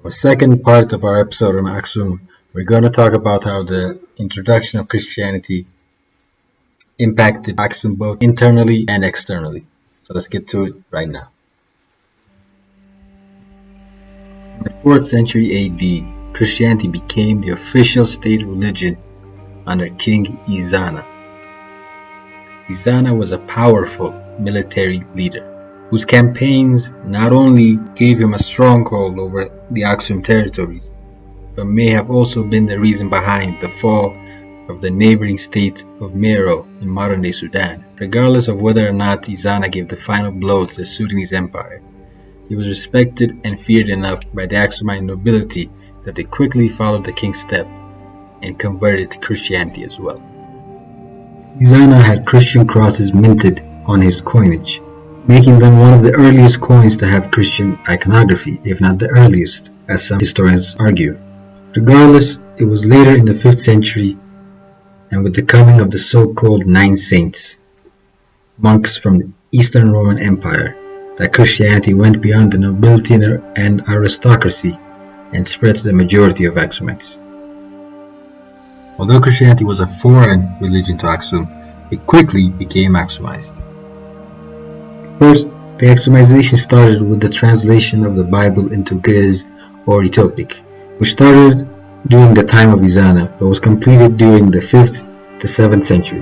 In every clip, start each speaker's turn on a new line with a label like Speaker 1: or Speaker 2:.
Speaker 1: The second part of our episode on Aksum, we're going to talk about how the introduction of Christianity impacted Aksum both internally and externally. So let's get to it right now. In the 4th century AD, Christianity became the official state religion under King Ezana. Ezana was a powerful military leader whose campaigns not only gave him a stronghold over the Aksum territories, but may have also been the reason behind the fall of the neighboring state of Meroe in modern-day Sudan. Regardless of whether or not Ezana gave the final blow to the Sudanese Empire, he was respected and feared enough by the Aksumite nobility that they quickly followed the king's step and converted to Christianity as well. Ezana had Christian crosses minted on his coinage, making them one of the earliest coins to have Christian iconography, if not the earliest, as some historians argue. Regardless, it was later in the 5th century, and with the coming of the so-called Nine Saints, monks from the Eastern Roman Empire, that Christianity went beyond the nobility and aristocracy and spread to the majority of Aksumites. Although Christianity was a foreign religion to Aksum, it quickly became Aksumized. First, the Aksumization started with the translation of the Bible into Ge'ez or Ethiopic, which started during the time of Ezana but was completed during the 5th to 7th century.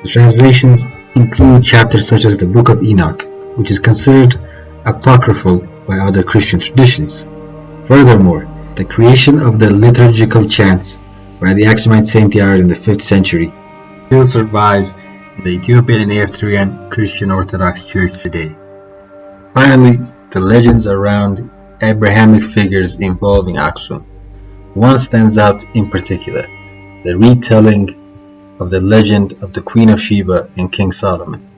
Speaker 1: The translations include chapters such as the Book of Enoch, which is considered apocryphal by other Christian traditions. Furthermore, the creation of the liturgical chants by the Aksumite Saint Yared in the 5th century still survive in the Ethiopian and Eritrean Christian Orthodox Church today. Finally, the legends around Abrahamic figures involving Aksum. One stands out in particular, the retelling of the legend of the Queen of Sheba and King Solomon.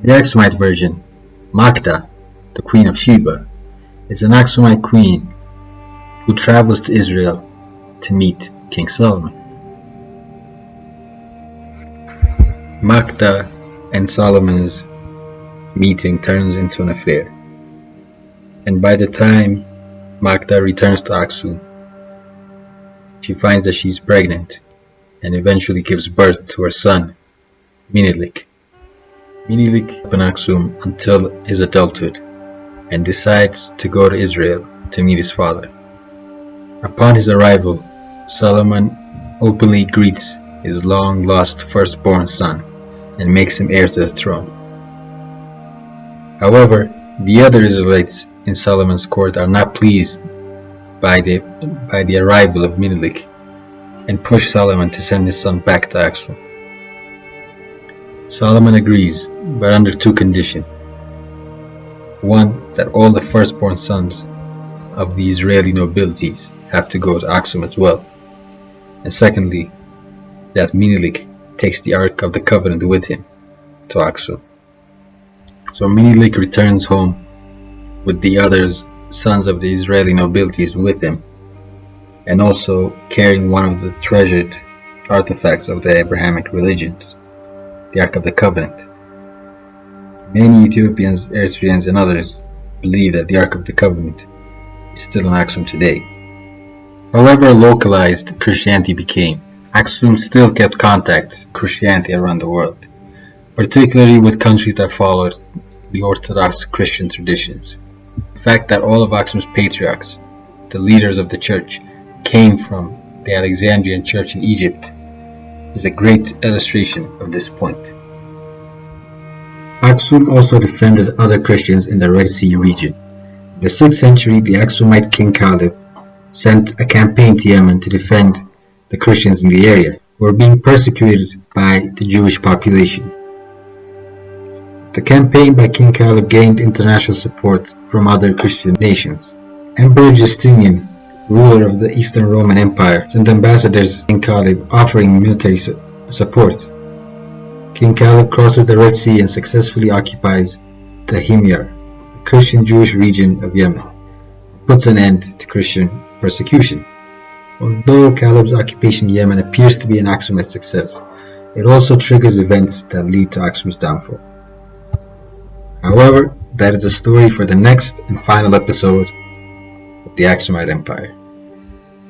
Speaker 1: The Aksumite version, Makta, the Queen of Sheba, is an Aksumite queen who travels to Israel to meet King Solomon. Makta and Solomon's meeting turns into an affair, and by the time Makta returns to Aksum, she finds that she's pregnant and eventually gives birth to her son, Minilik. Minilik lives in Aksum until his adulthood and decides to go to Israel to meet his father. Upon his arrival, Solomon openly greets his long-lost firstborn son and makes him heir to the throne. However, the other Israelites in Solomon's court are not pleased by the arrival of Minilik and push Solomon to send his son back to Aksum. Solomon agrees, but under two conditions. One, that all the firstborn sons of the Israeli nobilities have to go to Aksum as well, and secondly, that Minilik takes the Ark of the Covenant with him to Aksum. So Minilik returns home with the other sons of the Israeli nobilities with him, and also carrying one of the treasured artifacts of the Abrahamic religions, the Ark of the Covenant. Many Ethiopians, Eritreans, and others believe that the Ark of the Covenant is still in Aksum today. However localized Christianity became, Aksum still kept contact with Christianity around the world, particularly with countries that followed the Orthodox Christian traditions. The fact that all of Aksum's patriarchs, the leaders of the church, came from the Alexandrian church in Egypt is a great illustration of this point. Aksum also defended other Christians in the Red Sea region. In the 6th century, the Aksumite king Caleb sent a campaign to Yemen to defend the Christians in the area, who were being persecuted by the Jewish population. The campaign by King Caleb gained international support from other Christian nations. Emperor Justinian, ruler of the Eastern Roman Empire, sent ambassadors to King Caleb offering military support. King Caleb crosses the Red Sea and successfully occupies the Himyar, a Christian Jewish region of Yemen, and puts an end to Christian persecution. Although Caleb's occupation in Yemen appears to be an Aksumite success, it also triggers events that lead to Aksum's downfall. However, that is a story for the next and final episode of the Aksumite Empire.